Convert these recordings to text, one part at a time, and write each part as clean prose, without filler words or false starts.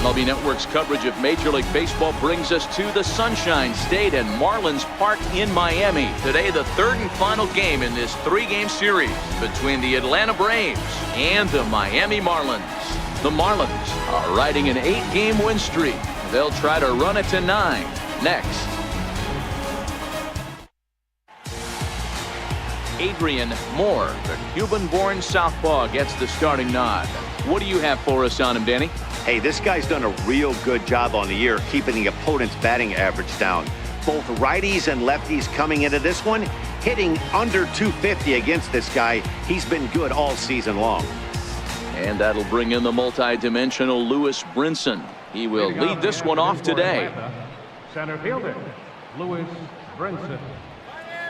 MLB Network's coverage of Major League Baseball brings us to the Sunshine State and Marlins Park in Miami. Today, the third and final game in this three-game series between the Atlanta Braves and the Miami Marlins. The Marlins are riding an 8-game win streak. They'll try to run it to 9 next. Adrian Moore, the Cuban-born southpaw, gets the starting nod. What do you have for us on him, Danny? Hey, this guy's done a real good job on the year keeping the opponent's batting average down. Both righties and lefties coming into this one, hitting under 250 against this guy. He's been good all season long. And that'll bring in the multi-dimensional Lewis Brinson. He will lead this one off today. Center fielder, Lewis Brinson.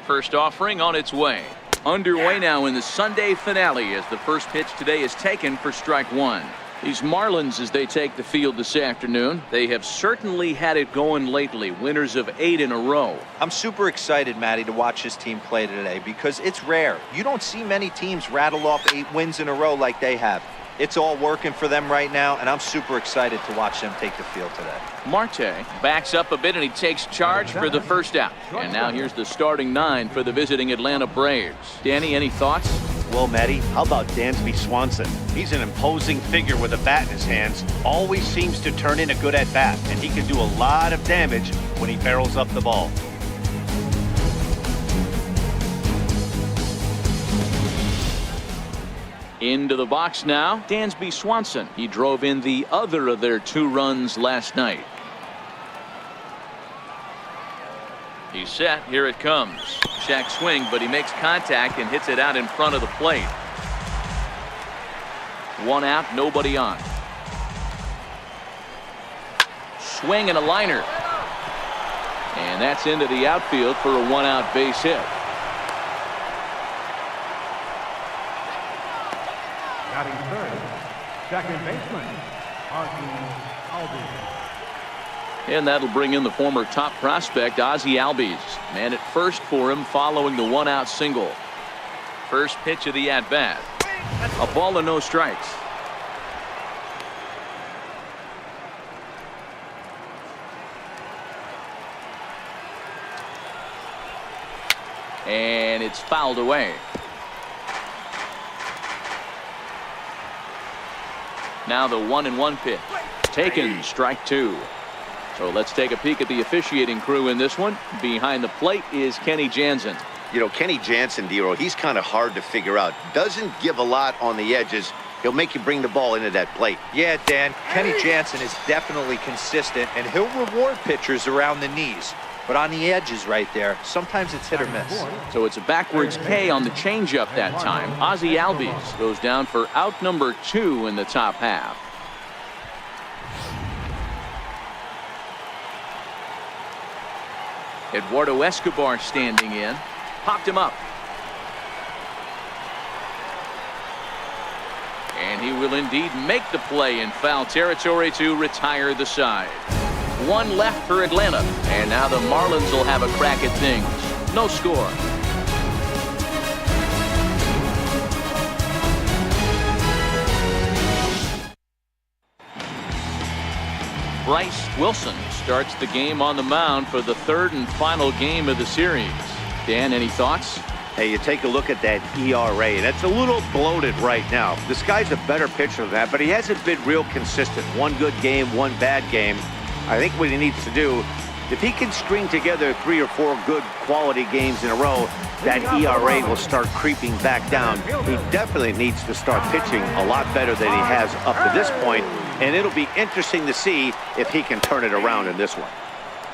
First offering on its way. Underway now in the Sunday finale as the first pitch today is taken for strike one. These Marlins, as they take the field this afternoon, they have certainly had it going lately. Winners of 8 in a row. I'm super excited, Matty, to watch this team play today because it's rare. You don't see many teams rattle off 8 wins in a row like they have. It's all working for them right now, and I'm super excited to watch them take the field today. Marte backs up a bit, and he takes charge for the first out. And now here's the starting 9 for the visiting Atlanta Braves. Danny, any thoughts? Well, Matty, how about Dansby Swanson? He's an imposing figure with a bat in his hands. Always seems to turn in a good at-bat, and he can do a lot of damage when he barrels up the ball. Into the box now, Dansby Swanson. He drove in the other of their 2 runs last night. He's set. Here it comes. Check swing, but he makes contact and hits it out in front of the plate. 1 out, nobody on. Swing and a liner. And that's into the outfield for a 1-out base hit. Batting third, second baseman, Albies. And that'll bring in the former top prospect, Ozzie Albies. Man at first for him following the 1-out single. First pitch of the at-bat. A ball and no strikes. And it's fouled away. Now the 1-1 pitch. Taken, strike 2. So let's take a peek at the officiating crew in this one. Behind the plate is Kenny Jansen. You know, Kenny Jansen, Dero, he's kind of hard to figure out. Doesn't give a lot on the edges. He'll make you bring the ball into that plate. Yeah, Dan, Kenny Jansen is definitely consistent, and he'll reward pitchers around the knees. But on the edges right there, sometimes it's hit or miss. So it's a backwards K on the changeup that time. Ozzie Albies goes down for out number 2 in the top half. Eduardo Escobar standing in. Popped him up. And he will indeed make the play in foul territory to retire the side. 1 left for Atlanta. And now the Marlins will have a crack at things. No score. Bryce Wilson starts the game on the mound for the 3rd and final game of the series. Dan, any thoughts? Hey, you take a look at that ERA. That's a little bloated right now. This guy's a better pitcher than that, but he hasn't been real consistent. 1 good game, 1 bad game. I think what he needs to do, if he can string together 3 or 4 good quality games in a row, that ERA will start creeping back down. He definitely needs to start pitching a lot better than he has up to this point, and it'll be interesting to see if he can turn it around in this one.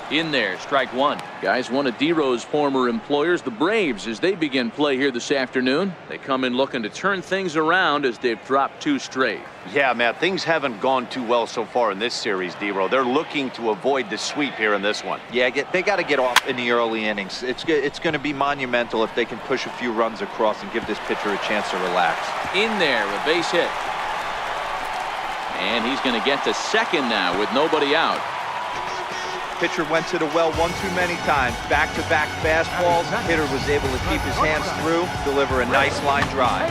In there, strike 1. Guys, one of D-Row's former employers, the Braves, as they begin play here this afternoon. They come in looking to turn things around as they've dropped 2 straight. Yeah, Matt, things haven't gone too well so far in this series, D-Row. They're looking to avoid the sweep here in this one. Yeah, they got to get off in the early innings. It's going to be monumental if they can push a few runs across and give this pitcher a chance to relax. In there, a base hit. And he's going to get to second now with nobody out. Pitcher went to the well one too many times. Back-to-back fastballs. Hitter was able to keep his hands through, deliver a nice line drive.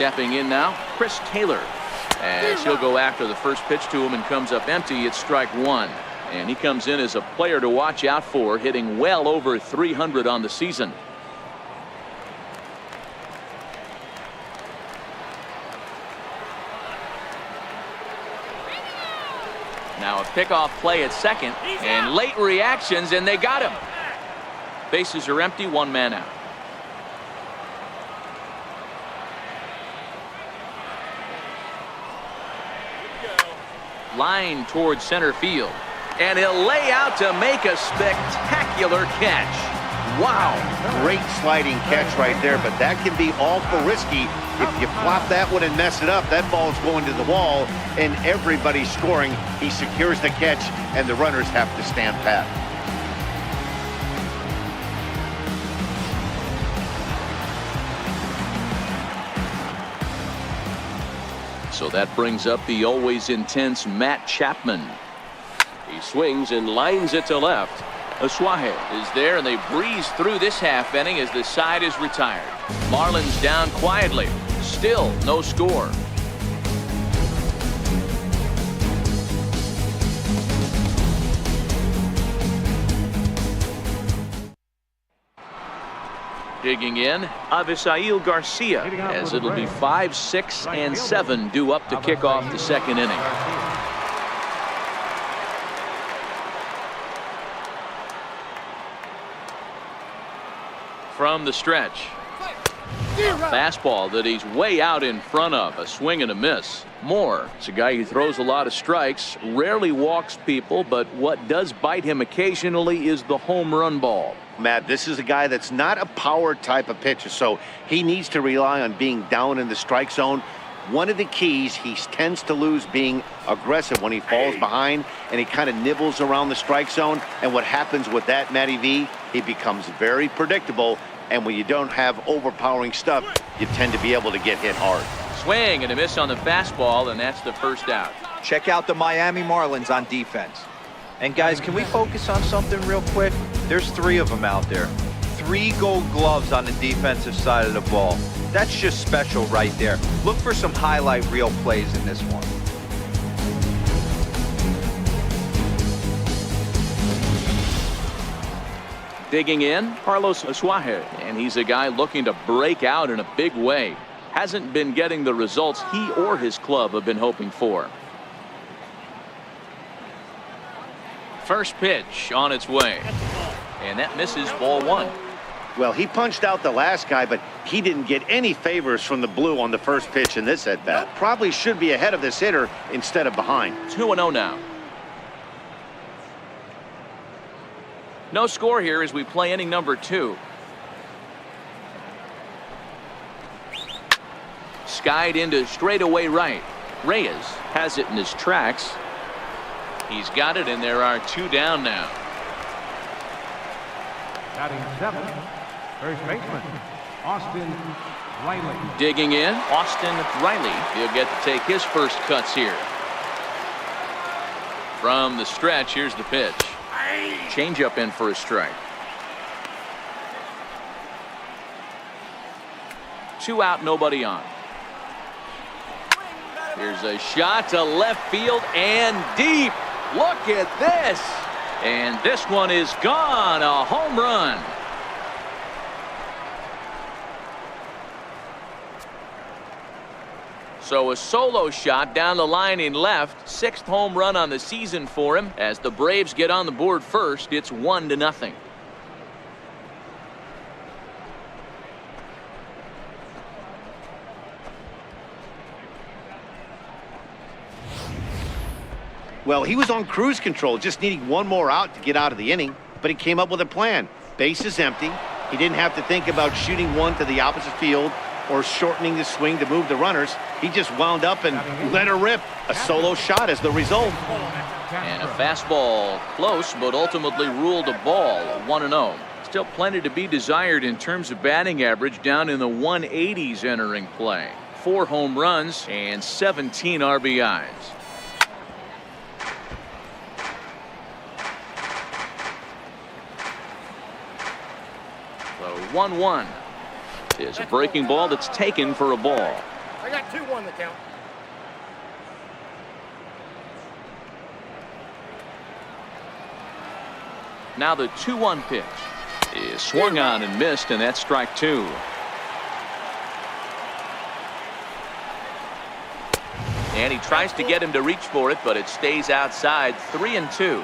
Stepping in now, Chris Taylor. As he'll go after the first pitch to him and comes up empty. It's strike one. And he comes in as a player to watch out for, hitting well over 300 on the season. Now a pickoff play at second, and late reactions, and they got him. Bases are empty, one man out. Line towards center field, and he'll lay out to make a spectacular catch. Wow, great sliding catch right there, but that can be all for risky. If you flop that one and mess it up, that ball's going to the wall, and everybody's scoring. He secures the catch, and the runners have to stand pat. So that brings up the always intense Matt Chapman. He swings and lines it to left. Aswahe is there, and they breeze through this half inning as the side is retired. Marlins down quietly. Still no score. Digging in, Avisail Garcia, as it'll be 5, 6, and 7 due up to kick off the second inning. From the stretch, a fastball that he's way out in front of. A swing and a miss. Moore, it's a guy who throws a lot of strikes, rarely walks people, but what does bite him occasionally is the home run ball. Matt, this is a guy that's not a power type of pitcher, so he needs to rely on being down in the strike zone. One of the keys, he tends to lose being aggressive when he falls behind, and he kind of nibbles around the strike zone. And what happens with that, Matty V, he becomes very predictable, and when you don't have overpowering stuff, you tend to be able to get hit hard. Swing and a miss on the fastball, and that's the first out. Check out the Miami Marlins on defense. And guys, can we focus on something real quick? There's 3 of them out there. 3 gold gloves on the defensive side of the ball. That's just special right there. Look for some highlight reel plays in this one. Digging in, Carlos Aswahe, and he's a guy looking to break out in a big way. Hasn't been getting the results he or his club have been hoping for. First pitch on its way, and that misses, ball 1. Well, he punched out the last guy, but he didn't get any favors from the blue on the first pitch in this at-bat. Probably should be ahead of this hitter instead of behind. 2-0 now. No score here as we play inning number 2. Skied into straightaway right. Reyes has it in his tracks. He's got it, and there are 2 down now. Batting 7, first baseman, Austin Riley. Digging in, Austin Riley. He'll get to take his first cuts here. From the stretch, here's the pitch. Changeup in for a strike. 2 out, nobody on. Here's a shot to left field and deep. Look at this. And this one is gone. A home run. So a solo shot down the line in left. 6th home run on the season for him. As the Braves get on the board first, it's 1-0. Well, he was on cruise control, just needing 1 more out to get out of the inning, but he came up with a plan. Base is empty. He didn't have to think about shooting one to the opposite field or shortening the swing to move the runners. He just wound up and let her rip. A solo shot as the result. And a fastball close, but ultimately ruled a ball. 1-0. Still plenty to be desired in terms of batting average, down in the 180s entering play. 4 home runs and 17 RBIs. So 1-1 is a breaking ball that's taken for a ball. I got 2-1 the count. Now the 2-1 pitch is swung on and missed, and that's strike 2. And he tries to get him to reach for it, but it stays outside. 3-2.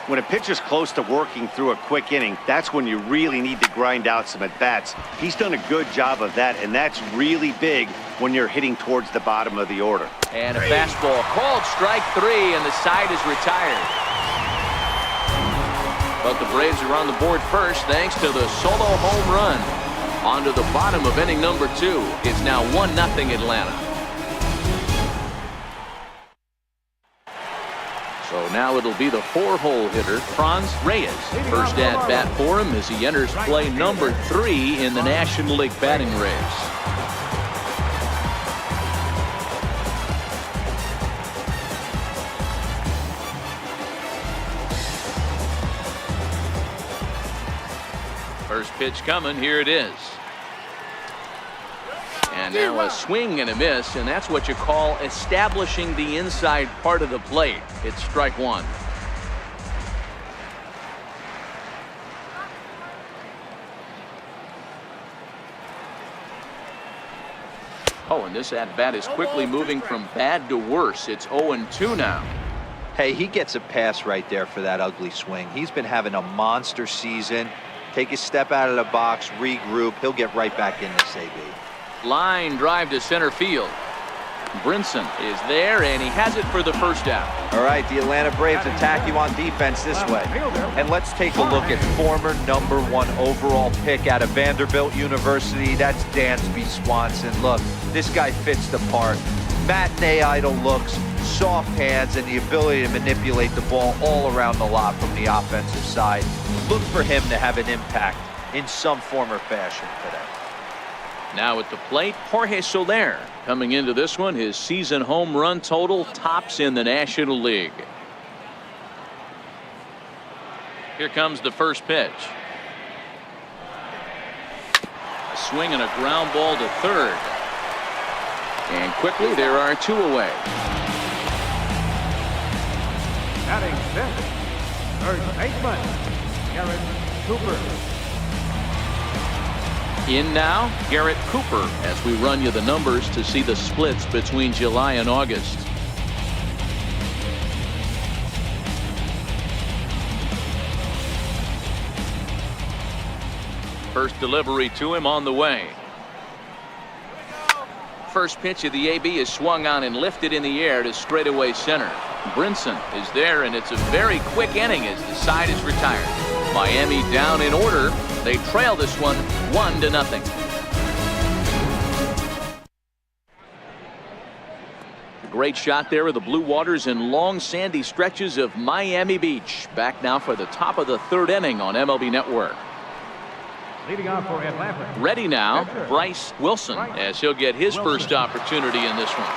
When a pitcher's close to working through a quick inning, that's when you really need to grind out some at-bats. He's done a good job of that, and that's really big when you're hitting towards the bottom of the order. And a fastball called strike 3, and the side is retired. But the Braves are on the board first thanks to the solo home run. On to the bottom of inning number 2. It's now 1-0 Atlanta. So now it'll be the 4-hole hitter, Franz Reyes. First at bat for him as he enters play number 3 in the National League batting race. First pitch coming, here it is. And now a swing and a miss, and that's what you call establishing the inside part of the plate. It's strike 1. Oh, and this at-bat is quickly moving from bad to worse. It's 0-2 now. Hey, he gets a pass right there for that ugly swing. He's been having a monster season. Take a step out of the box, regroup. He'll get right back in this AB. Line drive to center field. Brinson is there, and he has it for the first out. All right, the Atlanta Braves attack you on defense this way. And let's take a look at former #1 overall pick out of Vanderbilt University. That's Dansby Swanson. Look, this guy fits the part. Matinee idol looks, soft hands, and the ability to manipulate the ball all around the lot from the offensive side. Look for him to have an impact in some form or fashion today. Now at the plate, Jorge Soler. Coming into this one, his season home run total tops in the National League. Here comes the first pitch. A swing and a ground ball to third. And quickly there are 2 away. Batting 5th, first baseman, Garrett Cooper. In now, Garrett Cooper, as we run you the numbers to see the splits between July and August. First delivery to him on the way. First pitch of the AB is swung on and lifted in the air to straightaway center. Brinson is there, and it's a very quick inning as the side is retired. Miami down in order. They trail this one 1-0. Great shot there of the blue waters and long sandy stretches of Miami Beach. Back now for the top of the 3rd inning on MLB Network. Leading off for Atlanta. Ready now, Bryce Wilson, as he'll get his first opportunity in this one.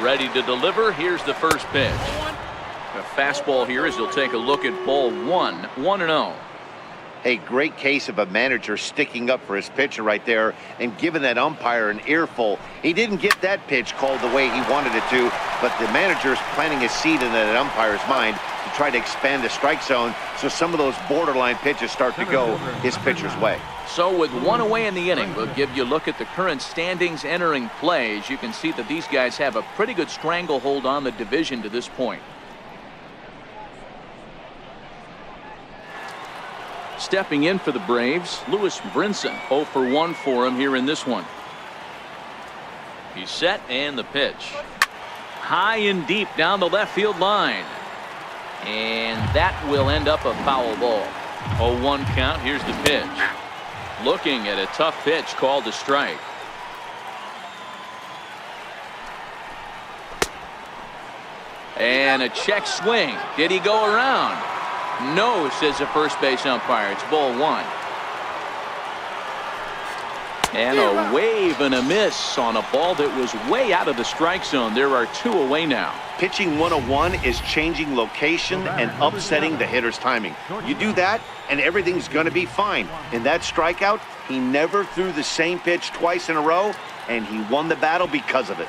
Ready to deliver. Here's the first pitch. A fastball here as he'll take a look at ball 1, 1-0. A great case of a manager sticking up for his pitcher right there and giving that umpire an earful. He didn't get that pitch called the way he wanted it to, but the manager's planting a seed in that umpire's mind to try to expand the strike zone so some of those borderline pitches start to go his pitcher's way. So with 1 away in the inning, we'll give you a look at the current standings entering play. As you can see that these guys have a pretty good stranglehold on the division to this point. Stepping in for the Braves, Lewis Brinson. 0 for 1 for him here in this one. He's set, and the pitch. High and deep down the left field line. And that will end up a foul ball. 0-1 count. Here's the pitch. Looking at a tough pitch called a strike. And a check swing. Did he go around? No, says the first base umpire. It's ball 1. And a wave and a miss on a ball that was way out of the strike zone. There are 2 away now. Pitching 101 is changing location and upsetting the hitter's timing. You do that, and everything's going to be fine. In that strikeout, he never threw the same pitch twice in a row. and he won the battle because of it.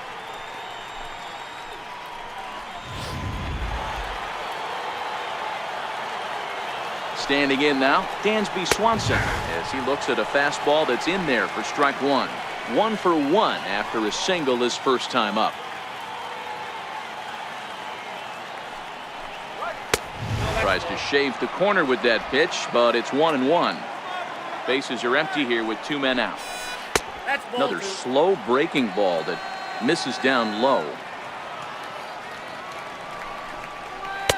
Standing in now, Dansby Swanson, as he looks at a fastball that's in there for strike one. 1 for 1 after a single his first time up. Tries to shave the corner with that pitch, but it's 1-1. Bases are empty here with 2 men out. Another slow breaking ball that misses down low.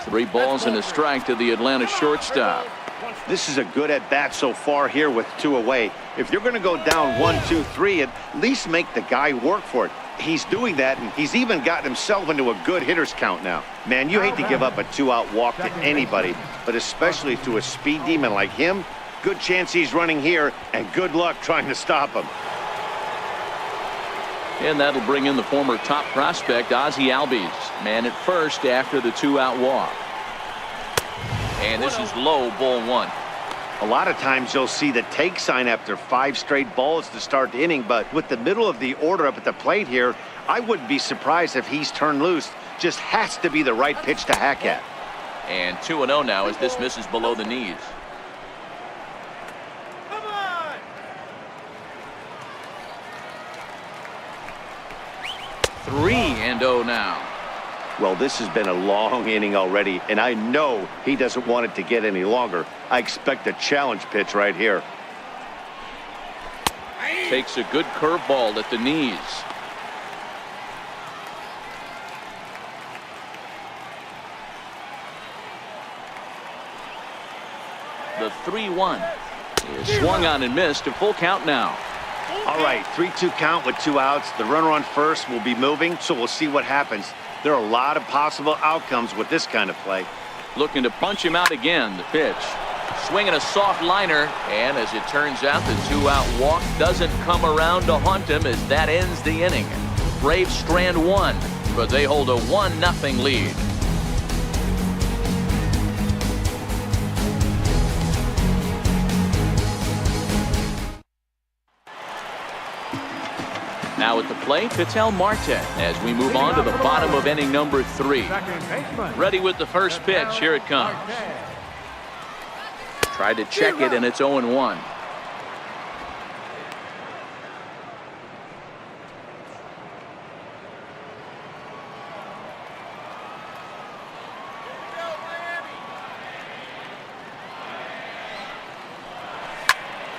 3 balls and a strike to the Atlanta shortstop. This is a good at-bat so far here with 2 away. If you're going to go down 1, 2, 3, at least make the guy work for it. He's doing that, and he's even gotten himself into a good hitter's count now. Man, you hate to give up a 2-out walk to anybody, but especially to a speed demon like him. Good chance he's running here, and good luck trying to stop him. And that'll bring in the former top prospect, Ozzie Albies. Man at first after the 2-out walk. And this is low, ball 1. A lot of times you'll see the take sign after 5 straight balls to start the inning, but with the middle of the order up at the plate here, I wouldn't be surprised if he's turned loose. Just has to be the right pitch to hack at. And 2-0 now as this misses below the knees. 3-0 now. Well, this has been a long inning already, and I know he doesn't want it to get any longer. I expect a challenge pitch right here. Takes a good curveball at the knees. The 3-1 is swung on and missed. A full count now. All right, 3-2 count with 2 outs. The runner on first will be moving, so we'll see what happens. There are a lot of possible outcomes with this kind of play. Looking to punch him out again. The pitch. Swinging a soft liner, and as it turns out, the 2-out walk doesn't come around to haunt him as that ends the inning. Braves strand 1, but they hold a 1-0 lead. Now at the plate, Ketel Marte as we move on to the bottom of inning number 3. Ready with the first pitch. Here it comes. Tried to check it, and it's 0-1.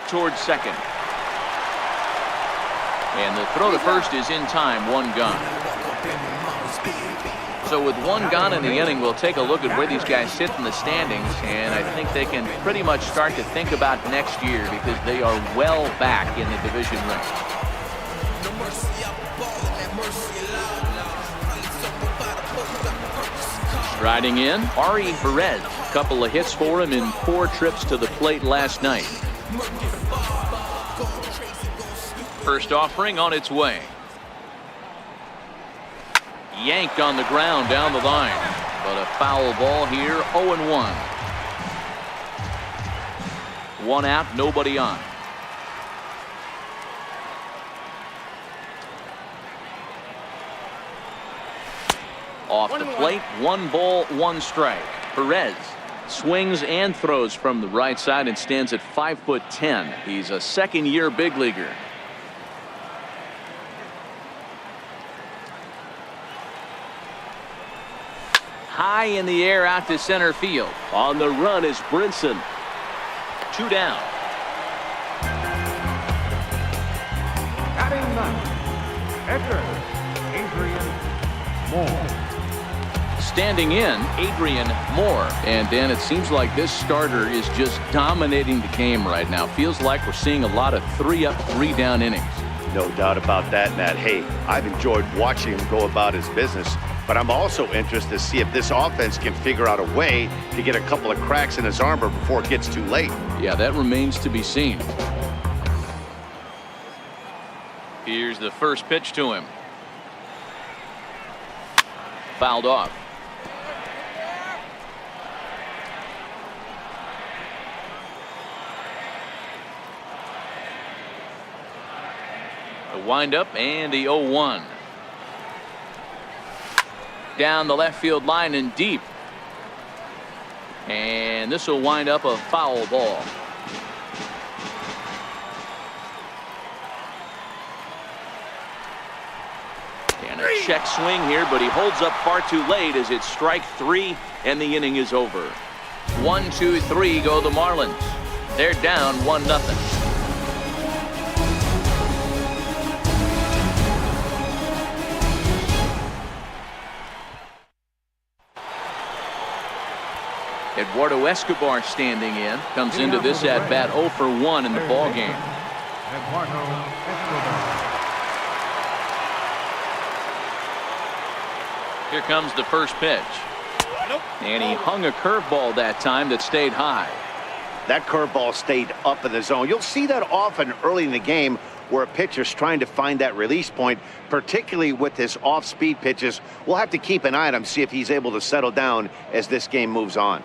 Towards second. And the throw to first is in time. 1 gone. So with 1 gone in the inning, we'll take a look at where these guys sit in the standings, and I think they can pretty much start to think about next year because they are well back in the division race. Riding in, Ari Perez. A couple of hits for him in 4 trips to the plate last night. First offering on its way. Yanked on the ground down the line, but a foul ball here. 0-1. 1 out, nobody on. Off the plate, 1 ball, 1 strike. Perez swings and throws from the right side and stands at 5'10". He's a second-year big leaguer. High in the air out to center field. On the run is Brinson. 2 down. Batting 9th, Edgar Moore. Standing in, Adrian Moore. And Dan, it seems like this starter is just dominating the game right now. Feels like we're seeing a lot of 3-up, 3-down innings. No doubt about that, Matt. Hey, I've enjoyed watching him go about his business, but I'm also interested to see if this offense can figure out a way to get a couple of cracks in his armor before it gets too late. Yeah, that remains to be seen. Here's the first pitch to him. Fouled off. The windup and the 0-1. Down the left field line and deep. And this will wind up a foul ball. And a check swing here, but he holds up far too late as it's strike 3 and the inning is over. 1, 2, 3 go the Marlins. They're down 1-0. Eduardo Escobar standing in. Comes into this at bat 0 for 1 in the ball game. Eduardo Escobar. Here comes the first pitch. And he hung a curveball that time that stayed high. That curveball stayed up in the zone. You'll see that often early in the game where a pitcher's trying to find that release point, particularly with his off-speed pitches. We'll have to keep an eye on him, see if he's able to settle down as this game moves on.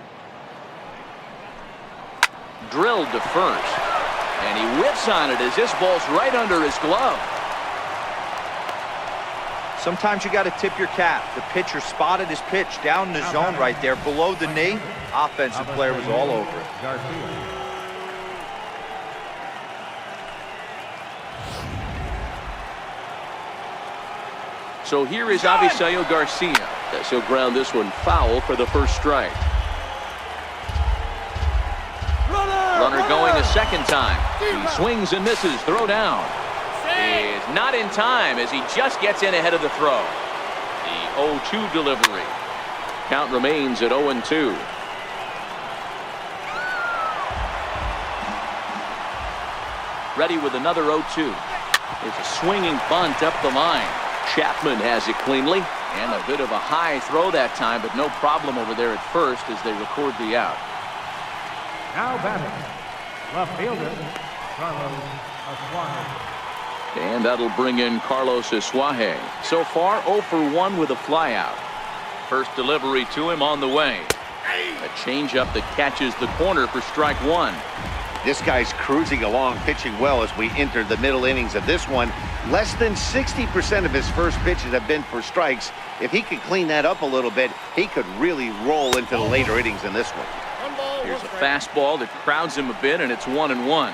Drilled to first. And he whips on it as this ball's right under his glove. Sometimes you got to tip your cap. The pitcher spotted his pitch down in the zone right there below the knee. Offensive player was all over it. So here is Avisaíl Garcia. Yes, he'll ground this one foul for the first strike. Runner going a second time. He swings and misses. Throw down. Is not in time as he just gets in ahead of the throw. The 0-2 delivery. Count remains at 0-2. Ready with another 0-2. It's a swinging bunt up the line. Chapman has it cleanly. And a bit of a high throw that time, but no problem over there at first as they record the out. Now batting, left fielder, Carlos Asuaje. And that'll bring in Carlos Asuaje. So far, 0 for 1 with a flyout. First delivery to him on the way. A changeup that catches the corner for strike 1. This guy's cruising along, pitching well as we enter the middle innings of this one. Less than 60% of his first pitches have been for strikes. If he could clean that up a little bit, he could really roll into the later innings in this one. Here's a fastball that crowds him a bit, and it's 1-1.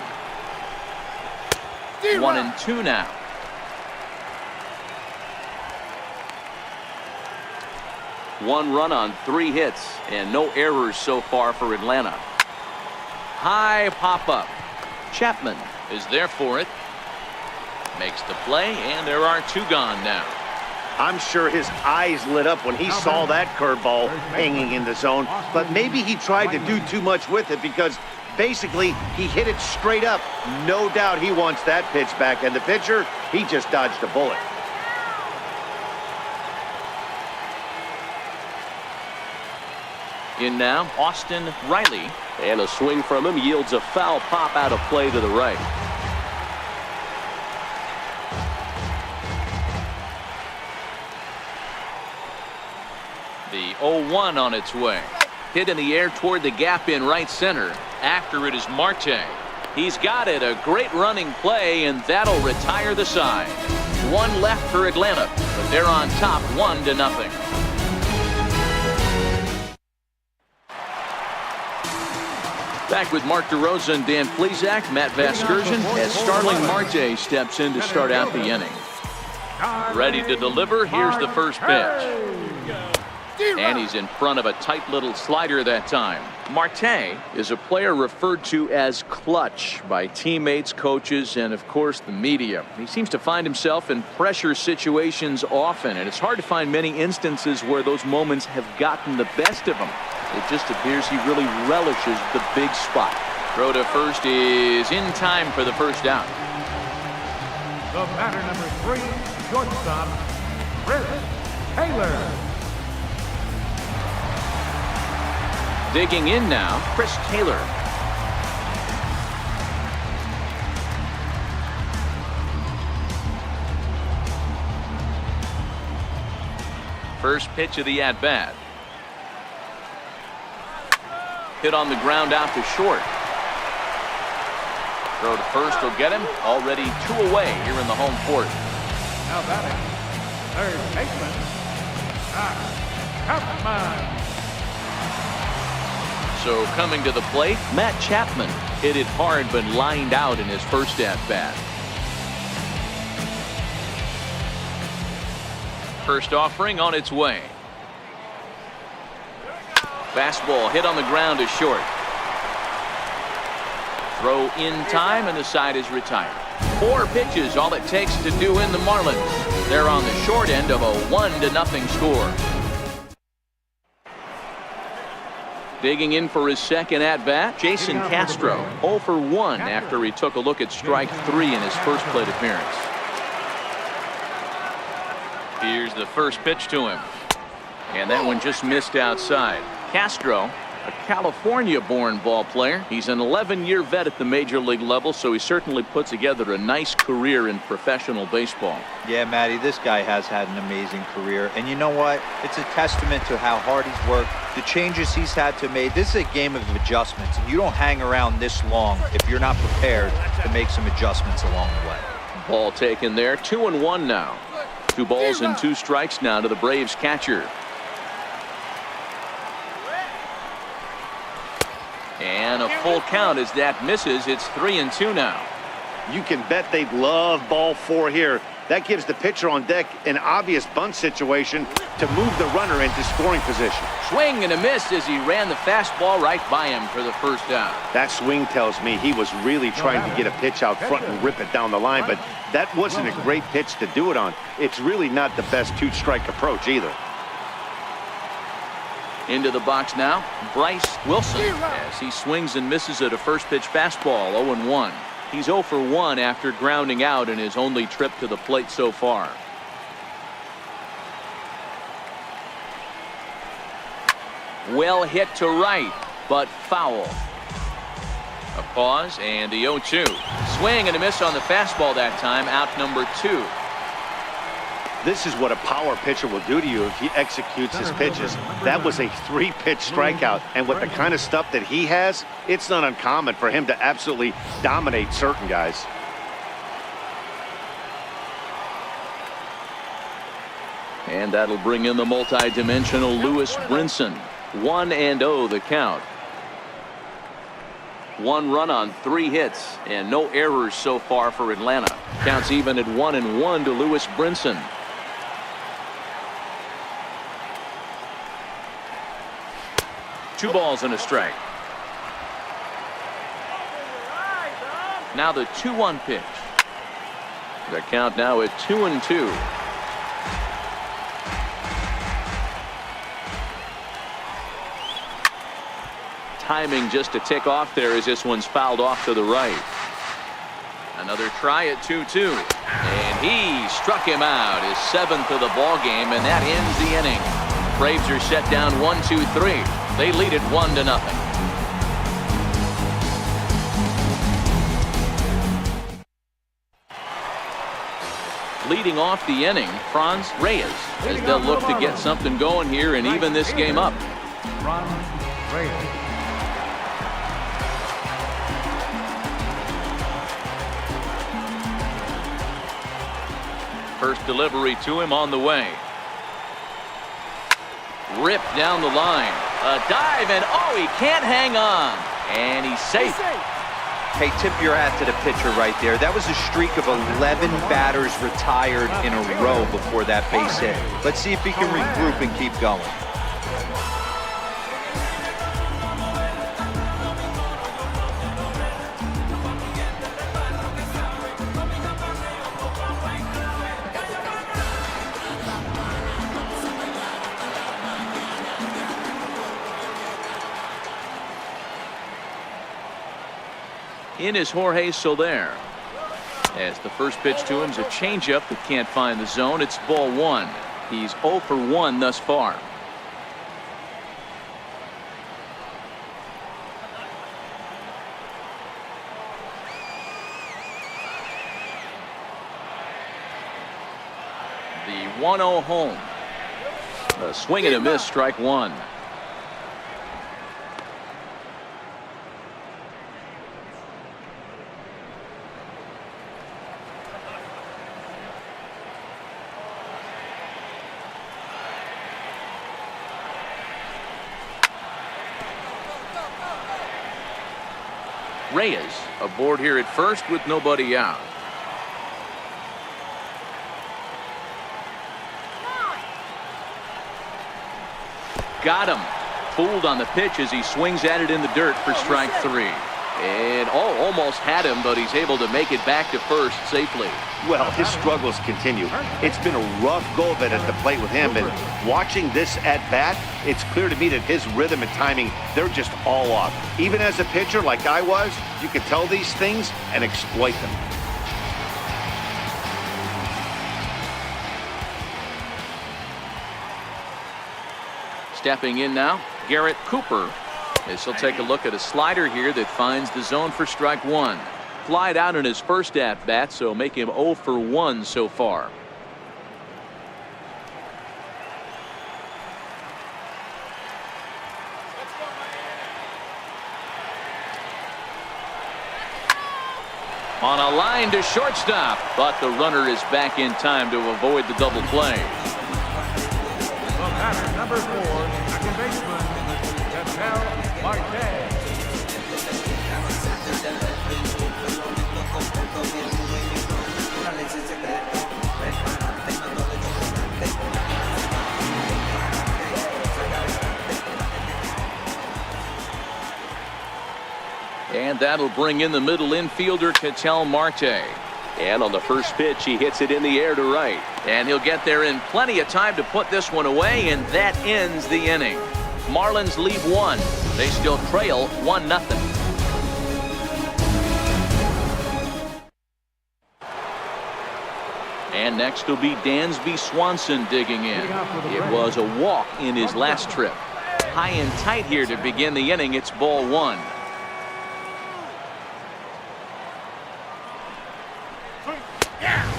1-2 now. One run on 3 hits and no errors so far for Atlanta. High pop-up. Chapman is there for it. Makes the play, and there are 2 gone now. I'm sure his eyes lit up when he saw that curveball hanging in the zone, but maybe he tried to do too much with it because basically he hit it straight up. No doubt he wants that pitch back, and the pitcher, he just dodged a bullet. In now, Austin Riley. And a swing from him yields a foul pop out of play to the right. The 0-1 on its way. Hit in the air toward the gap in right center. After it is Marte. He's got it. A great running play, and that'll retire the side. 1 left for Atlanta, but they're on top 1-0. Back with Mark DeRosa and Dan Plesac. Matt Vasgersian as Starling Marte steps in to start out the inning. Ready to deliver. Here's the first pitch. And he's in front of a tight little slider that time. Marte is a player referred to as clutch by teammates, coaches, and of course the media. He seems to find himself in pressure situations often, and it's hard to find many instances where those moments have gotten the best of him. It just appears he really relishes the big spot. Throw to first is in time for the first out. The batter number 3, shortstop, Chris Taylor. Digging in now, Chris Taylor. First pitch of the at-bat. Hit on the ground out to short. Throw to first will get him. Already 2 away here in the home fourth. Now batting, third baseman, Chapman. So coming to the plate, Matt Chapman hit it hard but lined out in his first at-bat. First offering on its way. Fastball hit on the ground to short. Throw in time and the side is retired. 4 pitches all it takes to do in the Marlins. They're on the short end of a 1-0 score. Digging in for his second at-bat, Jason Castro 0 for 1 after he took a look at strike 3 in his first plate appearance. Here's the first pitch to him. And that one just missed outside. Castro, a California-born ball player. He's an 11-year vet at the major league level, so he certainly put together a nice career in professional baseball. Yeah, Matty, this guy has had an amazing career. And you know what? It's a testament to how hard he's worked, the changes he's had to make. This is a game of adjustments, and you don't hang around this long if you're not prepared to make some adjustments along the way. Ball taken there. 2-1 now. 2 balls and 2 strikes now to the Braves catcher. And a full count as that misses. It's 3-2 now. You can bet they love ball 4 here. That gives the pitcher on deck an obvious bunt situation to move the runner into scoring position. Swing and a miss as he ran the fastball right by him for the first out. That swing tells me he was really trying to get a pitch out front and rip it down the line, but that wasn't a great pitch to do it on. It's really not the best 2-strike approach either. Into the box now, Bryce Wilson, as he swings and misses at a first pitch fastball. 0-1. He's 0 for 1 after grounding out in his only trip to the plate so far. Well hit to right, but foul. A pause and the 0-2. Swing and a miss on the fastball that time. Out number 2. This is what a power pitcher will do to you if he executes his pitches. That was a 3-pitch strikeout, and with the kind of stuff that he has, it's not uncommon for him to absolutely dominate certain guys. And that'll bring in the multi-dimensional Lewis Brinson. 1-0 the count. 1 run on 3 hits and no errors so far for Atlanta. Counts even at 1-1 to Lewis Brinson. Two balls and a strike. Now the 2-1 pitch. The count now at 2-2. Timing just to tick off there as this one's fouled off to the right. Another try at 2-2. And he struck him out, his 7th of the ball game, and that ends the inning. Braves are set down 1-2-3. They lead it 1-0. Leading off the inning, Franz Reyes, as they'll look to get something going here and even this game up. Franz Reyes. First delivery to him on the way. Ripped down the line. A dive, and oh, he can't hang on. And he's safe. Hey, tip your hat to the pitcher right there. That was a streak of 11 batters retired in a row before that base hit. Let's see if he can regroup and keep going. In is Jorge Soler. As the first pitch to him is a changeup that can't find the zone. It's ball 1. He's 0 for 1 thus far. The 1-0 home. A swing and a miss, strike 1. Reyes aboard here at first with nobody out. Got him. Fooled on the pitch as he swings at it in the dirt for strike 3. And almost had him, but he's able to make it back to first safely. Well, his struggles continue. It's been a rough go of it at the plate with him, and watching this at bat, it's clear to me that his rhythm and timing, they're just all off. Even as a pitcher like I was, you can tell these things and exploit them. Stepping in now, Garrett Cooper, as he'll take a look at a slider here that finds the zone for strike 1. Flied out in his first at bat, so make him 0 for 1 so far. On a line to shortstop, but the runner is back in time to avoid the double play. The batter, number 4, second baseman, Marte. And that'll bring in the middle infielder, Ketel Marte. And on the first pitch, he hits it in the air to right. And he'll get there in plenty of time to put this one away, and that ends the inning. Marlins lead 1. They still trail 1-0. And next will be Dansby Swanson digging in. It was a walk in his last trip. High and tight here to begin the inning. It's ball 1.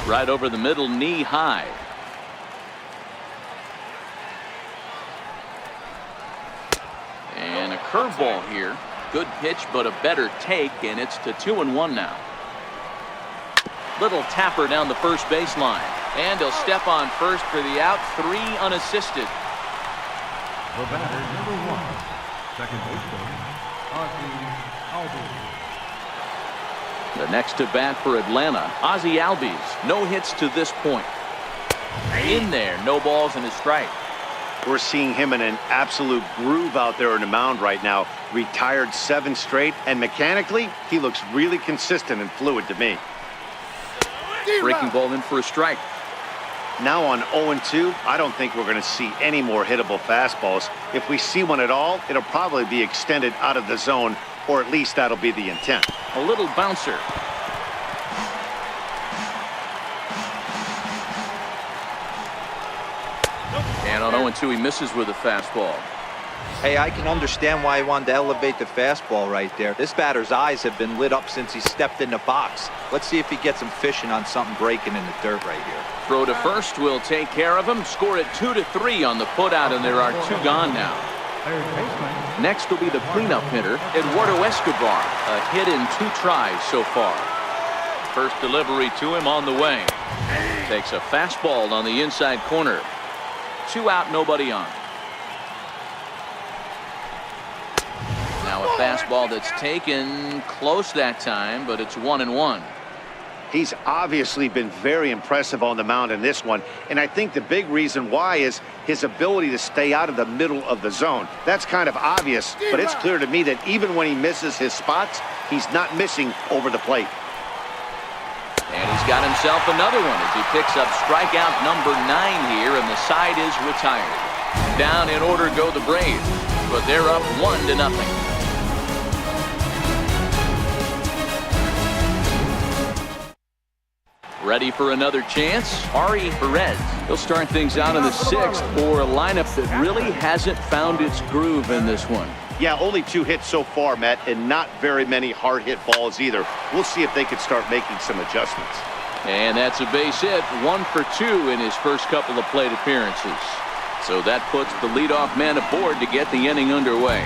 Right over the middle, knee high. And a curveball here. Good pitch, but a better take, and it's to 2-1 now. Little tapper down the first baseline. And he'll step on first for the out. 3 unassisted. The batter, number 1, second baseman, Ozzie Albies. The next to bat for Atlanta, Ozzie Albies. No hits to this point. In there, no balls and a strike. We're seeing him in an absolute groove out there in the mound right now. Retired 7 straight, and mechanically, he looks really consistent and fluid to me. Breaking ball in for a strike. Now on 0-2, I don't think we're going to see any more hittable fastballs. If we see one at all, it'll probably be extended out of the zone, or at least that'll be the intent. A little bouncer. And on 0-2, he misses with a fastball. Hey, I can understand why he wanted to elevate the fastball right there. This batter's eyes have been lit up since he stepped in the box. Let's see if he gets him fishing on something breaking in the dirt right here. Throw to first will take care of him. Score it 2-3 on the putout, and there are 2 gone now. Third baseman, Next will be the cleanup hitter, Eduardo Escobar. A hit in 2 tries so far. First delivery to him on the way. Takes a fastball on the inside corner. 2 out, nobody on. Now a fastball that's taken close that time, but it's 1-1. He's obviously been very impressive on the mound in this one, and I think the big reason why is his ability to stay out of the middle of the zone. That's kind of obvious, but it's clear to me that even when he misses his spots, he's not missing over the plate. And he's got himself another one as he picks up strikeout number 9 here, and the side is retired. Down in order go the Braves, but they're up 1-0. Ready for another chance? Ari Perez. He'll start things out in the 6th for a lineup that really hasn't found its groove in this one. Yeah, only 2 hits so far, Matt, and not very many hard hit balls either. We'll see if they can start making some adjustments. And that's a base hit. 1 for 2 in his first couple of plate appearances. So that puts the leadoff man aboard to get the inning underway.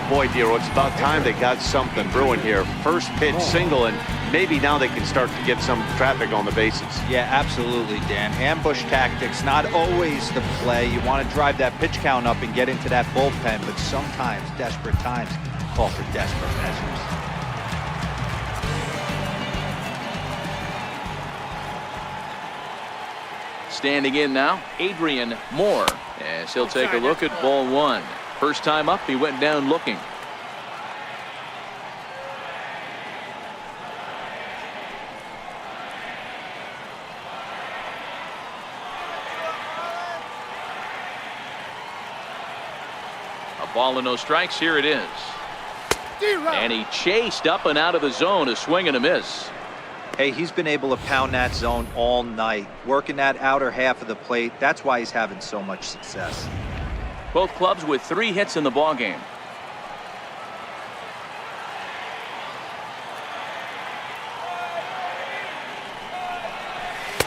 Boy, Dero, it's about time they got something brewing here. First pitch single, and maybe now they can start to get some traffic on the bases. Yeah, absolutely, Dan. Ambush tactics, not always the play. You want to drive that pitch count up and get into that bullpen, but sometimes desperate times call for desperate measures. Standing in now, Adrian Moore, as he'll take a look at ball one. First time up, he went down looking. A ball and no strikes. Here it is. And he chased up and out of the zone. A swing and a miss. Hey, he's been able to pound that zone all night, working that outer half of the plate. That's why he's having so much success. Both clubs with 3 hits in the ballgame.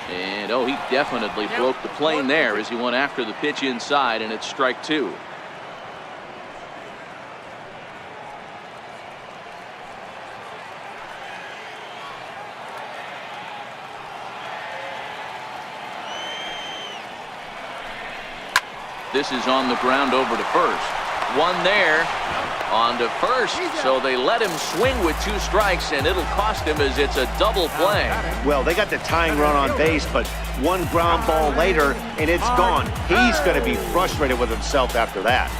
And oh, he definitely broke the plane there as he went after the pitch inside, and it's strike 2. This is on the ground over to first. One there on to first. So they let him swing with 2 strikes, and it'll cost him as it's a double play. Well, they got the tying run on base, but one ground ball later, and it's gone. He's going to be frustrated with himself after that.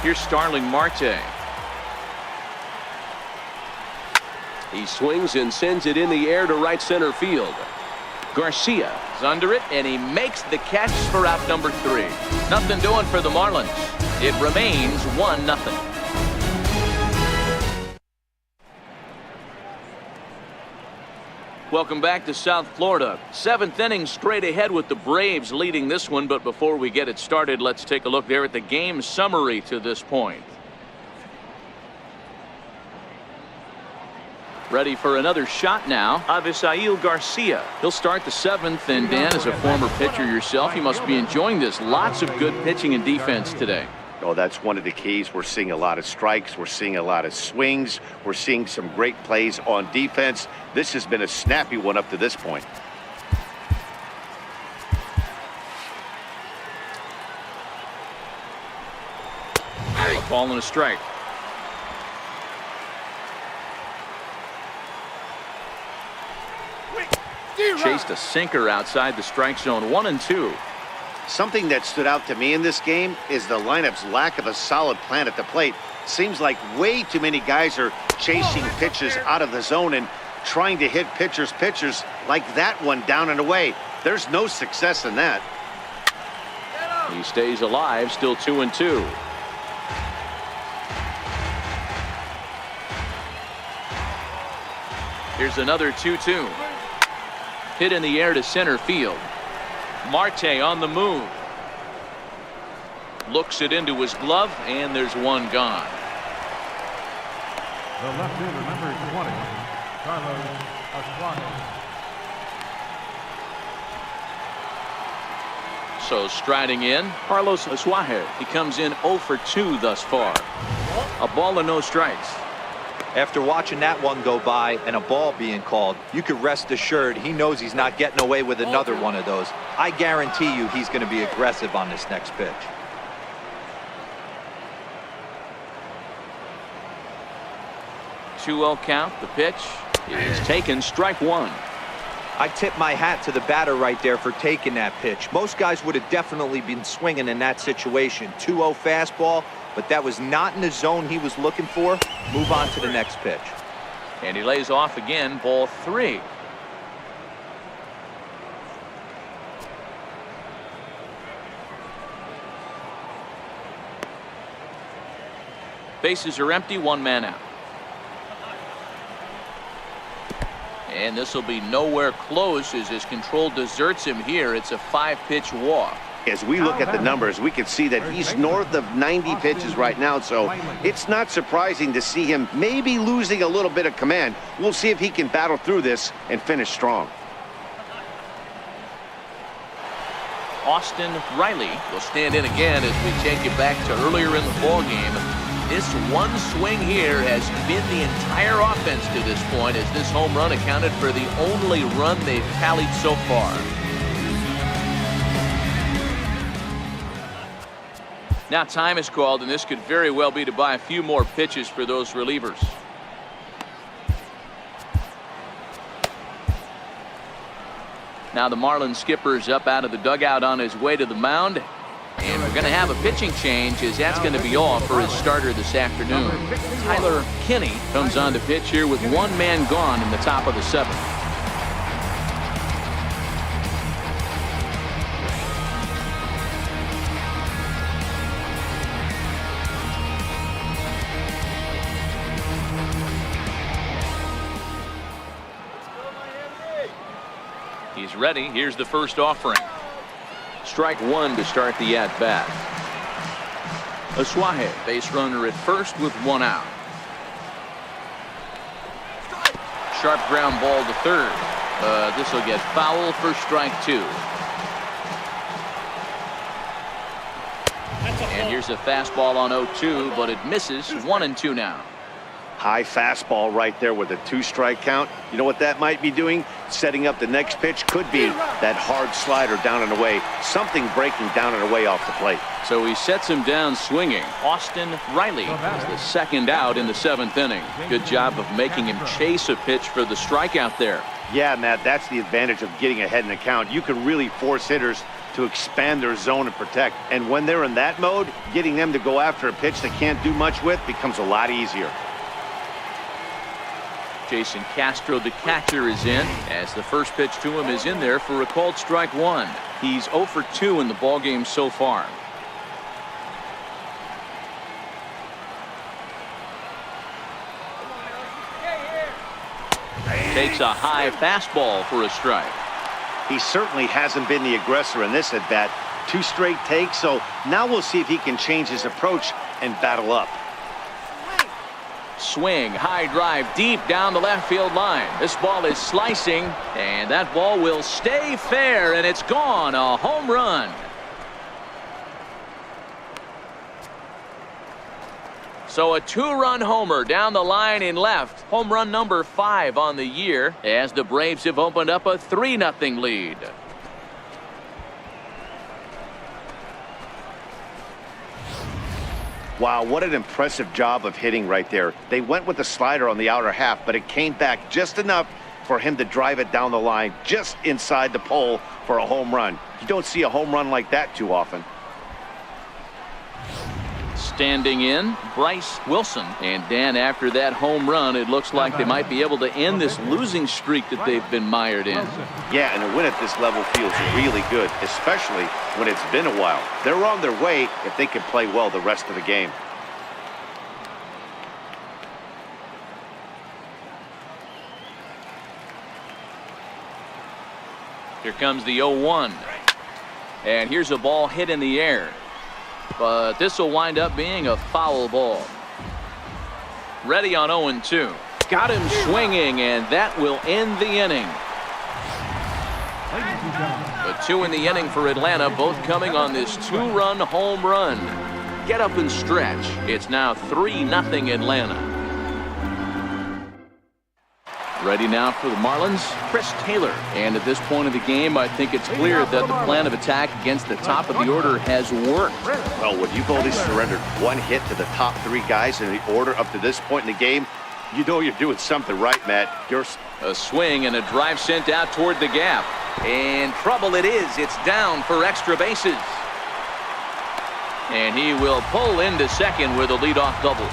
Here's Starling Marte. He swings and sends it in the air to right center field. Garcia is under it, and he makes the catch for out number 3. Nothing doing for the Marlins. It remains 1-0. Welcome back to South Florida. 7th inning straight ahead with the Braves leading this one. But before we get it started, let's take a look there at the game summary to this point. Ready for another shot now, Avisail Garcia. He'll start the 7th, and Dan, as a former pitcher yourself, you must be enjoying this. Lots of good pitching and defense today. Oh, that's one of the keys. We're seeing a lot of strikes. We're seeing a lot of swings. We're seeing some great plays on defense. This has been a snappy one up to this point. A ball and a strike. Chased a sinker outside the strike zone. 1-2. Something that stood out to me in this game is the lineup's lack of a solid plan at the plate. Seems like way too many guys are chasing pitches out of the zone and trying to hit pitchers like that one down and away. There's no success in that. He stays alive, still 2-2. Here's another 2-2. Hit in the air to center field. Marte on the move. Looks it into his glove, and there's one gone. The left fielder, number 20, Carlos Asquani. So striding in, Carlos Asquani. He comes in 0 for 2 thus far. A ball and no strikes. After watching that one go by and a ball being called, you could rest assured he knows he's not getting away with another one of those. I guarantee you he's going to be aggressive on this next pitch. Two-0 count. The pitch is taken. Strike 1. I tip my hat to the batter right there for taking that pitch. Most guys would have definitely been swinging in that situation. 2-0 fastball, but that was not in the zone he was looking for. Move on to the next pitch. And he lays off again. Ball 3. Bases are empty. 1 man out. And this will be nowhere close as his control deserts him here. It's a 5-pitch walk. As we look at the numbers, we can see that he's north of 90 pitches right now, so it's not surprising to see him maybe losing a little bit of command. We'll see if he can battle through this and finish strong. Austin Riley will stand in again as we take you back to earlier in the ball game. This one swing here has been the entire offense to this point, as this home run accounted for the only run they've tallied so far. Now time is called, and this could very well be to buy a few more pitches for those relievers. Now the Marlins skipper's up out of the dugout on his way to the mound. And we're going to have a pitching change, as that's going to be all for his starter this afternoon. Tyler Kinney comes on to pitch here with one man gone in the top of the seventh. He's ready. Here's the first offering. Strike one to start the at-bat. Aswahe, base runner at first with one out. Sharp ground ball to third. This will get foul for strike two. And here's a fastball on 0-2, but it misses. 1-2 now. High fastball right there with a 2-strike count. You know what that might be doing? Setting up the next pitch. Could be that hard slider down and away. Something breaking down and away off the plate. So he sets him down swinging. Austin Riley is the second out in the seventh inning. Good job of making him chase a pitch for the strikeout there. Yeah, Matt, that's the advantage of getting ahead in the count. You can really force hitters to expand their zone and protect. And when they're in that mode, getting them to go after a pitch they can't do much with becomes a lot easier. Jason Castro, the catcher, is in, as the first pitch to him is in there for a called strike one. He's 0 for 2 in the ballgame so far. Takes a high fastball for a strike. He certainly hasn't been the aggressor in this at-bat. 2 straight takes, so now we'll see if he can change his approach and battle up. Swing, high drive, deep down the left field line. This ball is slicing, and that ball will stay fair, and it's gone. A home run. So a 2-run homer down the line in left. Home run number 5 on the year, as the Braves have opened up a 3-0 lead. Wow, what an impressive job of hitting right there. They went with the slider on the outer half, but it came back just enough for him to drive it down the line just inside the pole for a home run. You don't see a home run like that too often. Standing in, Bryce Wilson. And Dan, after that home run, it looks like they might be able to end this losing streak that they've been mired in. Yeah, and a win at this level feels really good, especially when it's been a while. They're on their way if they can play well the rest of the game. Here comes the 0-1. And here's a ball hit in the air. But this will wind up being a foul ball. Ready on 0-2. Got him swinging, and that will end the inning. The 2 in the inning for Atlanta, both coming on this 2-run home run. Get up and stretch. It's now 3-0 Atlanta. Ready now for the Marlins, Chris Taylor. And at this point of the game, I think it's clear that the plan of attack against the top of the order has worked. Well, when you've only surrendered 1 hit to the top 3 guys in the order up to this point in the game, you know you're doing something right, Matt. A swing and a drive sent out toward the gap. And trouble it is. It's down for extra bases. And he will pull into second with a leadoff double.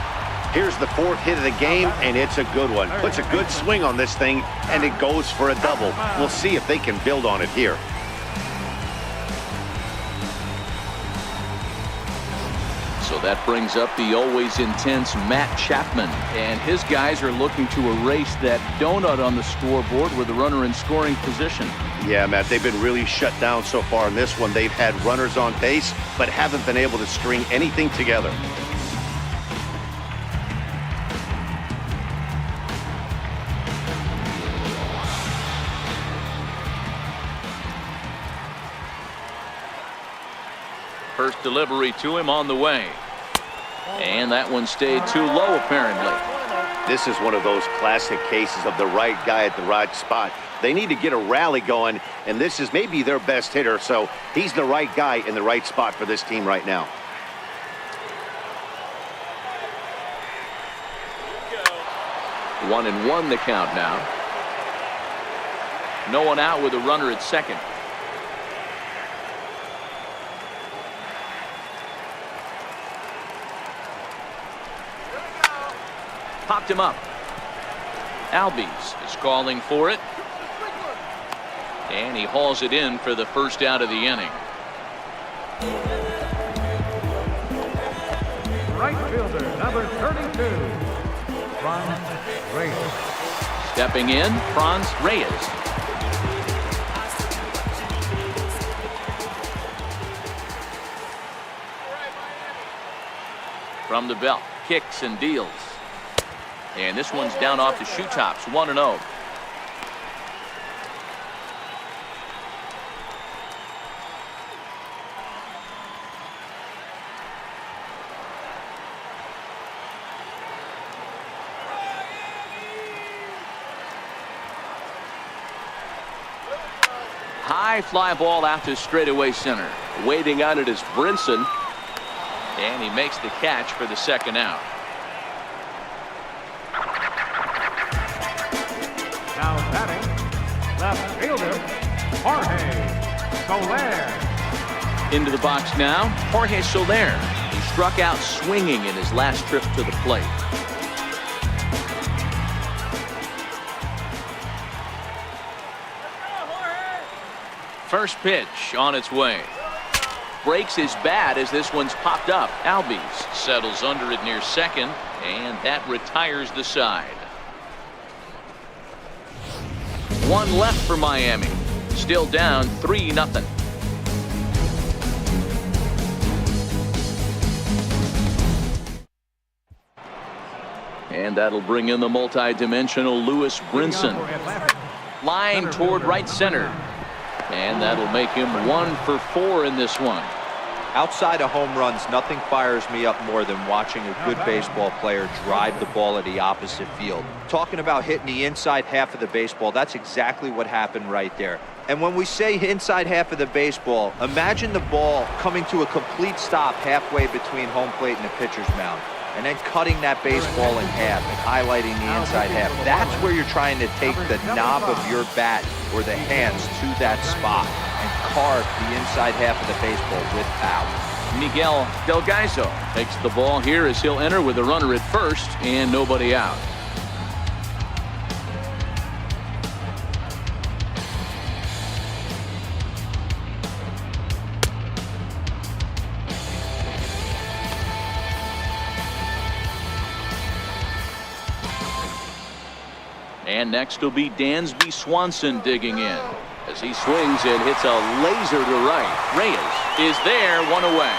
Here's the 4th hit of the game, and it's a good one. Puts a good swing on this thing, and it goes for a double. We'll see if they can build on it here. So that brings up the always intense Matt Chapman. And his guys are looking to erase that donut on the scoreboard with a runner in scoring position. Yeah, Matt, they've been really shut down so far in this one. They've had runners on base, but haven't been able to string anything together. First delivery to him on the way. And that one stayed too low, apparently. This is one of those classic cases of the right guy at the right spot. They need to get a rally going, and this is maybe their best hitter, so he's the right guy in the right spot for this team right now. 1-1 the count now. No one out with a runner at second. Popped him up. Albies is calling for it. And he hauls it in for the first out of the inning. Right fielder, number 32, Franz Reyes. Stepping in, Franz Reyes. From the belt, kicks and deals. And this one's down off the shoe tops, 1-0. High fly ball out to straightaway center. Waiting on it is Brinson. And he makes the catch for the second out. Now batting, left fielder, Jorge Soler. Into the box now, Jorge Soler. He struck out swinging in his last trip to the plate. First pitch on its way. Breaks his bat as this one's popped up. Albies settles under it near second, and that retires the side. One left for Miami. Still down 3-0. And that'll bring in the multi-dimensional Lewis Brinson. Line toward right center. And that'll make him 1 for 4 in this one. Outside of home runs, nothing fires me up more than watching a good baseball player drive the ball at the opposite field. Talking about hitting the inside half of the baseball, that's exactly what happened right there. And when we say inside half of the baseball, imagine the ball coming to a complete stop halfway between home plate and the pitcher's mound, and then cutting that baseball in half and highlighting the inside half. That's where you're trying to take the knob of your bat or the hands to that spot and carve the inside half of the baseball with power. Miguel Delgaizo takes the ball here as he'll enter with a runner at first and nobody out. And next will be Dansby Swanson digging in as he swings and hits a laser to right. Reyes is there, 1 away.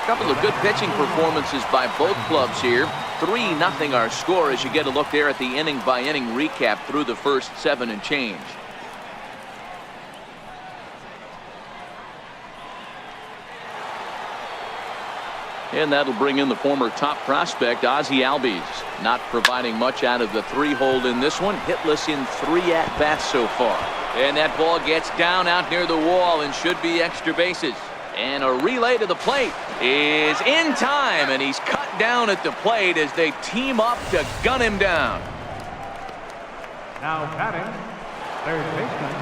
A couple of good pitching performances by both clubs here. 3-0 our score as you get a look there at the inning by inning recap through the first 7 and change. And that'll bring in the former top prospect, Ozzie Albies. Not providing much out of the 3-hole in this one. Hitless in 3 at-bats so far. And that ball gets down out near the wall and should be extra bases. And a relay to the plate is in time, and he's cut down at the plate as they team up to gun him down. Now batting, third baseman,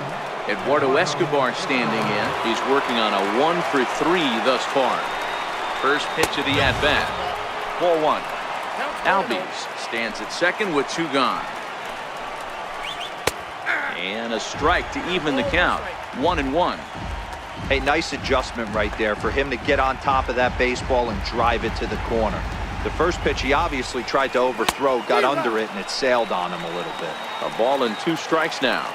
Eduardo Escobar standing in. He's working on a 1 for 3 thus far. First pitch of the at-bat. Ball 1. Albies stands at second with 2 gone. And a strike to even the count. 1-1. Hey, nice adjustment right there for him to get on top of that baseball and drive it to the corner. The first pitch he obviously tried to overthrow, got under it, and it sailed on him a little bit. A ball and 2 strikes now.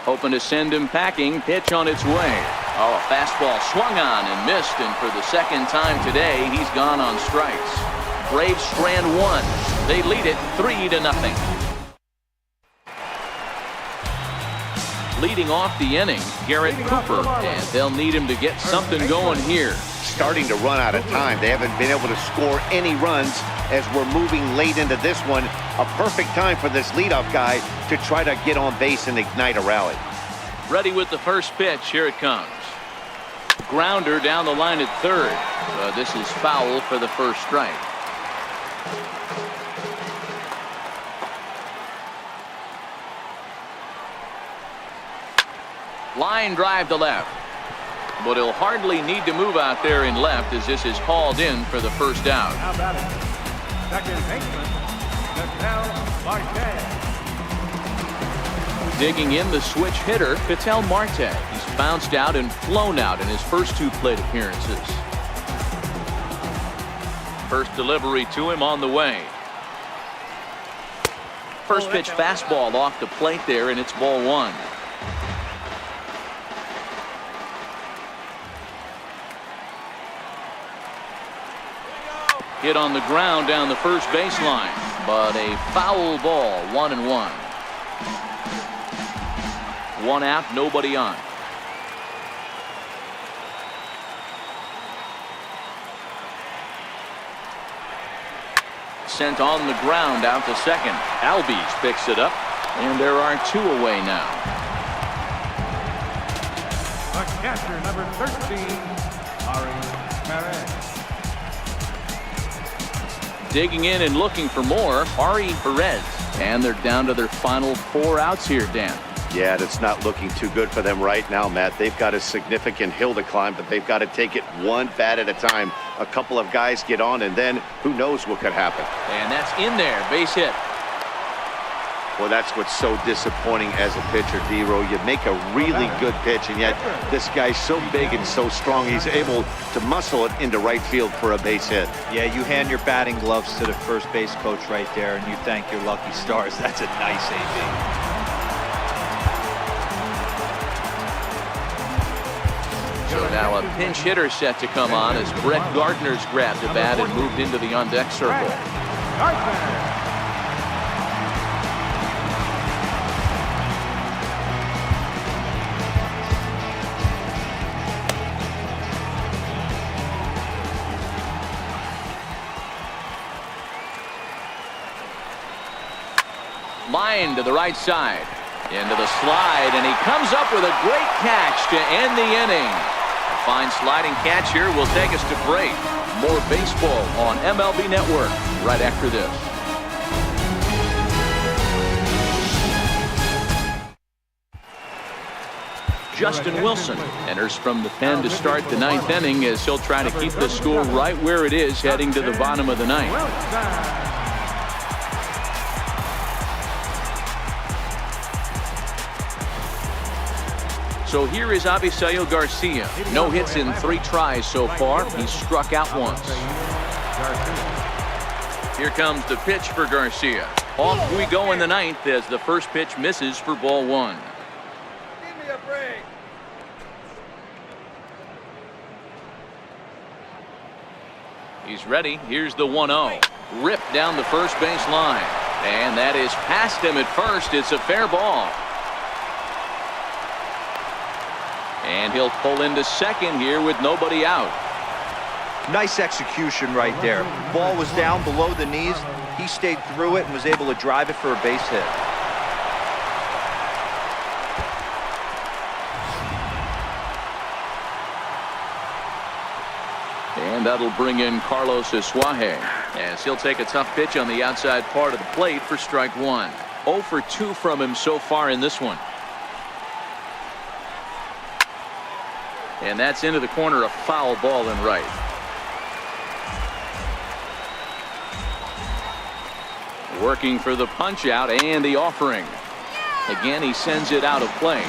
Hoping to send him packing. Pitch on its way. Oh, a fastball swung on and missed, and for the second time today, he's gone on strikes. Braves strand 1. They lead it 3-0. Leading off the inning, Garrett Cooper, and they'll need him to get something going here. Starting to run out of time. They haven't been able to score any runs as we're moving late into this one. A perfect time for this leadoff guy to try to get on base and ignite a rally. Ready with the first pitch. Here it comes. Grounder down the line at third. This is foul for the first strike. Line drive to left. But he'll hardly need to move out there in left as this is hauled in for the first out. How about it? Second baseman, Marte. Digging in the switch hitter, Marte. He's bounced out and flown out in his first 2 plate appearances. First delivery to him on the way. First pitch fastball off the plate there, and it's ball 1. Hit on the ground down the first baseline, but a foul ball, 1-1. 1 out, nobody on. Sent on the ground out to second. Albies picks it up, and there are 2 away now. The catcher, number 13, Ari Perez. Digging in and looking for more, Ari Perez. And they're down to their final 4 outs here, Dan. Yeah, that's not looking too good for them right now, Matt. They've got a significant hill to climb, but they've got to take it 1 bat at a time. A couple of guys get on, and then who knows what could happen. And that's in there, base hit. Well, that's what's so disappointing as a pitcher, D-Row. You make a really good pitch, and yet this guy's so big and so strong, he's able to muscle it into right field for a base hit. Yeah, you hand your batting gloves to the first base coach right there, and you thank your lucky stars. That's a nice AB. So now a pinch hitter set to come on as Brett Gardner's grabbed a bat and moved into the on-deck circle. Line to the right side. Into the slide, and he comes up with a great catch to end the inning. A fine sliding catch here will take us to break. More baseball on MLB Network right after this. Justin Wilson enters from the pen to start the 9th inning as he'll try to keep the score right where it is heading to the bottom of the 9th. So here is Avisail Garcia. No hits in 3 tries so far. He's struck out once. Here comes the pitch for Garcia. Off we go in the 9th as the first pitch misses for ball 1. Give me a break. He's ready. Here's the 1-0. Ripped down the first base line. And that is past him at first. It's a fair ball. And he'll pull into second here with nobody out. Nice execution right there. Ball was down below the knees. He stayed through it and was able to drive it for a base hit. And that'll bring in Carlos Isuaje as he'll take a tough pitch on the outside part of the plate for strike 1. 0 for 2 from him so far in this one. And that's into the corner, a foul ball in right. Working for the punch out and the offering. Again, he sends it out of play.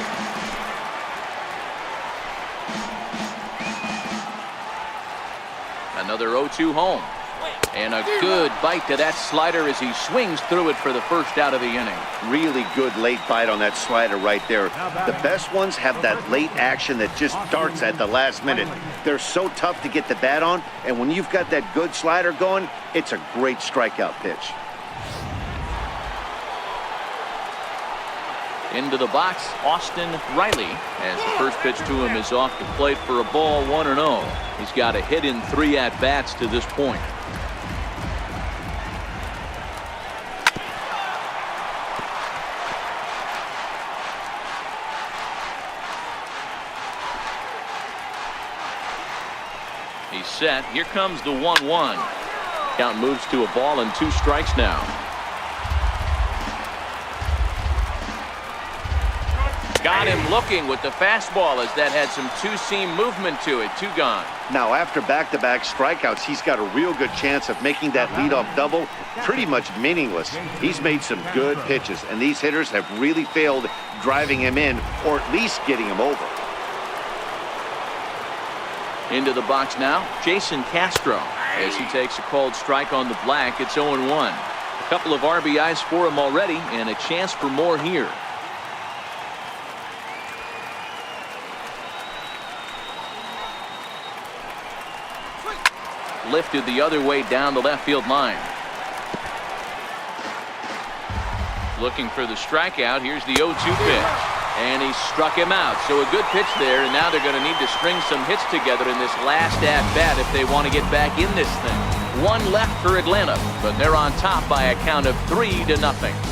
Another 0-2 home. And a good bite to that slider as he swings through it for the first out of the inning. Really good late bite on that slider right there. The best ones have that late action that just starts at the last minute. They're so tough to get the bat on, and when you've got that good slider going, it's a great strikeout pitch. Into the box, Austin Riley, as the first pitch to him is off the plate for a ball, 1-0. He's got a hit in 3 at-bats to this point. He's set. Here comes the 1-1. Count moves to a ball and 2 strikes now. Got him looking with the fastball as that had some two-seam movement to it. 2 gone. Now, after back-to-back strikeouts, he's got a real good chance of making that leadoff double pretty much meaningless. He's made some good pitches, and these hitters have really failed driving him in or at least getting him over. Into the box now, Jason Castro, as he takes a called strike on the black. It's 0-1. A couple of RBIs for him already, and a chance for more here. Lifted the other way down the left field line. Looking for the strikeout. Here's the 0-2 pitch. And he struck him out. So a good pitch there, and now they're going to need to string some hits together in this last at-bat if they want to get back in this thing. 1 left for Atlanta, but they're on top by a count of 3-0.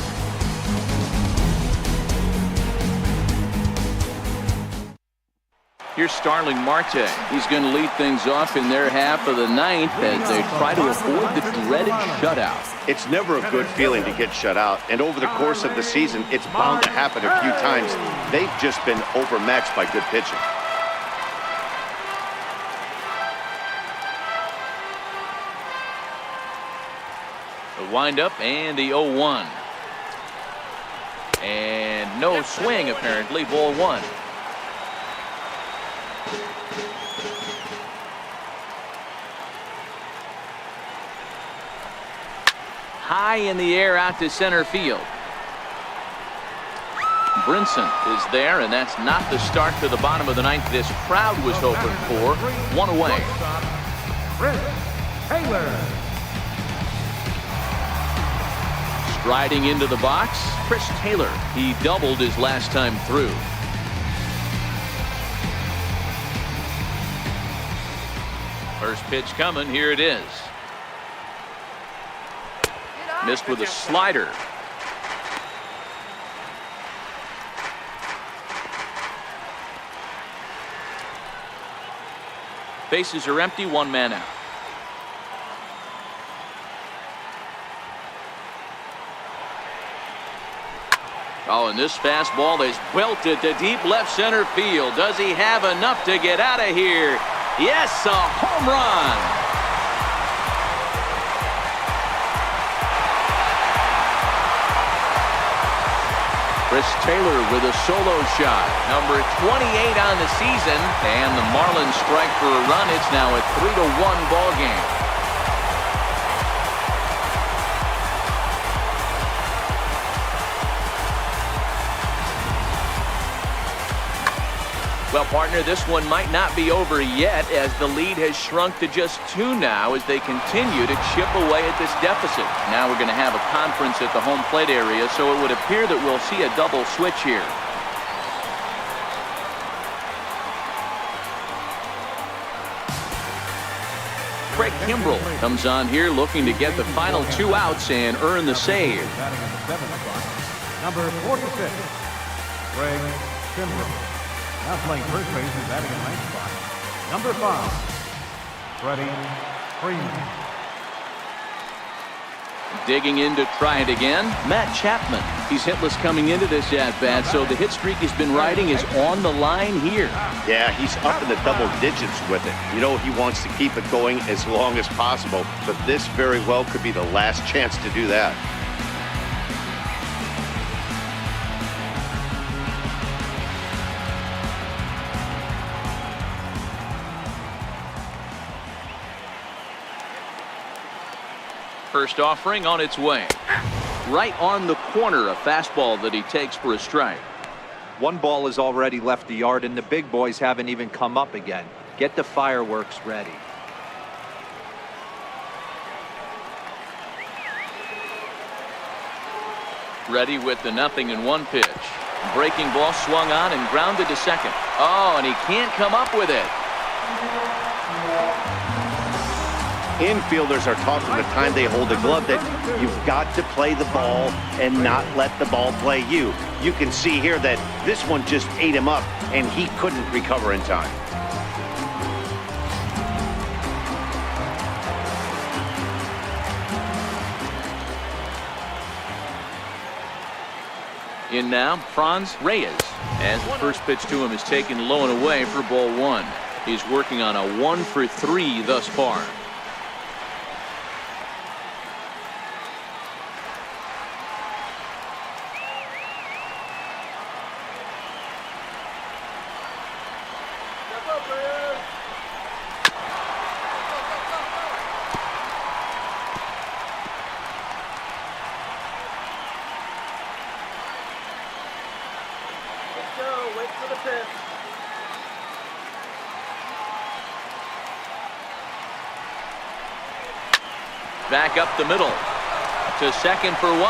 Here's Starling Marte. He's going to lead things off in their half of the 9th as they try to avoid the dreaded shutout. It's never a good feeling to get shut out, and over the course of the season, it's bound to happen a few times. They've just been overmatched by good pitching. The windup and the 0-1. And no swing, apparently. Ball 1. High in the air out to center field. Brinson is there, and that's not the start to the bottom of the 9th this crowd was hoping for. 1 away. Taylor. Striding into the box, Chris Taylor. He doubled his last time through. First pitch coming. Here it is. Missed with a slider. Bases are empty. 1 man out. Oh, and this fastball is belted to deep left center field. Does he have enough to get out of here? Yes, a home run. Chris Taylor with a solo shot. Number 28 on the season. And the Marlins strike for a run. It's now a 3-1 ball game. Well, partner, this one might not be over yet as the lead has shrunk to just 2 now as they continue to chip away at this deficit. Now we're going to have a conference at the home plate area, so it would appear that we'll see a double switch here. Craig Kimbrell comes on here looking to get the final 2 outs and earn the save. Number 46, Craig Kimbrell. Now playing first base and batting in 9th spot. Number 5, Freddie Freeman. Digging in to try it again, Matt Chapman. He's hitless coming into this at-bat, so the hit streak he's been riding is on the line here. Yeah, he's up in the double digits with it. You know, he wants to keep it going as long as possible, but this very well could be the last chance to do that. First offering on its way. Right on the corner, a fastball that he takes for a strike. 1 ball has already left the yard, and the big boys haven't even come up again. Get the fireworks ready. Ready with the 0-1 pitch. Breaking ball swung on and grounded to second. Oh, and he can't come up with it. Infielders are taught from the time they hold the glove that you've got to play the ball and not let the ball play you. You can see here that this one just ate him up, and he couldn't recover in time. In now, Franz Reyes. As the first pitch to him is taken low and away for ball 1. He's working on a 1-for-3 thus far. Back up the middle to second for 1,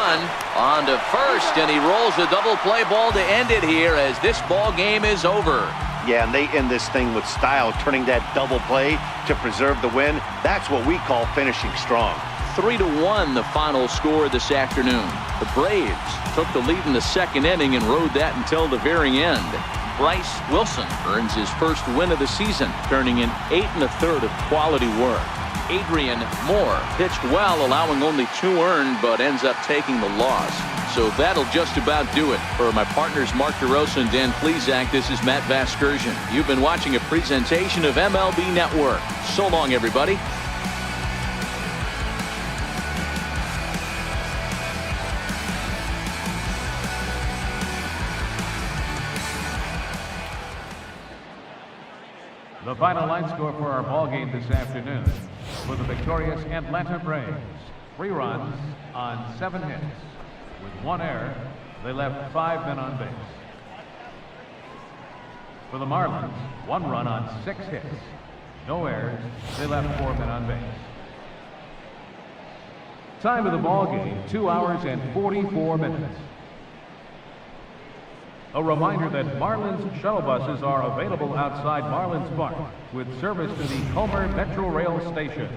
on to first, and he rolls a double play ball to end it here as this ball game is over. Yeah, and they end this thing with style, turning that double play to preserve the win. That's what we call finishing strong. 3-1 the final score this afternoon. The Braves took the lead in the second inning and rode that until the very end. Bryce Wilson earns his first win of the season, turning in 8 1/3 of quality work. Adrian Moore pitched well, allowing only 2 earned, but ends up taking the loss. So that'll just about do it. For my partners Mark DeRosa and Dan Plesac, this is Matt Vasgersian. You've been watching a presentation of MLB Network. So long, everybody. The final line score for our ball game this afternoon. For the victorious Atlanta Braves, 3 runs on 7 hits. With 1 error, they left 5 men on base. For the Marlins, 1 run on 6 hits. No errors, they left 4 men on base. Time of the ball game, 2 hours and 44 minutes. A reminder that Marlins shuttle buses are available outside Marlins Park with service to the Comer Metro Rail Station.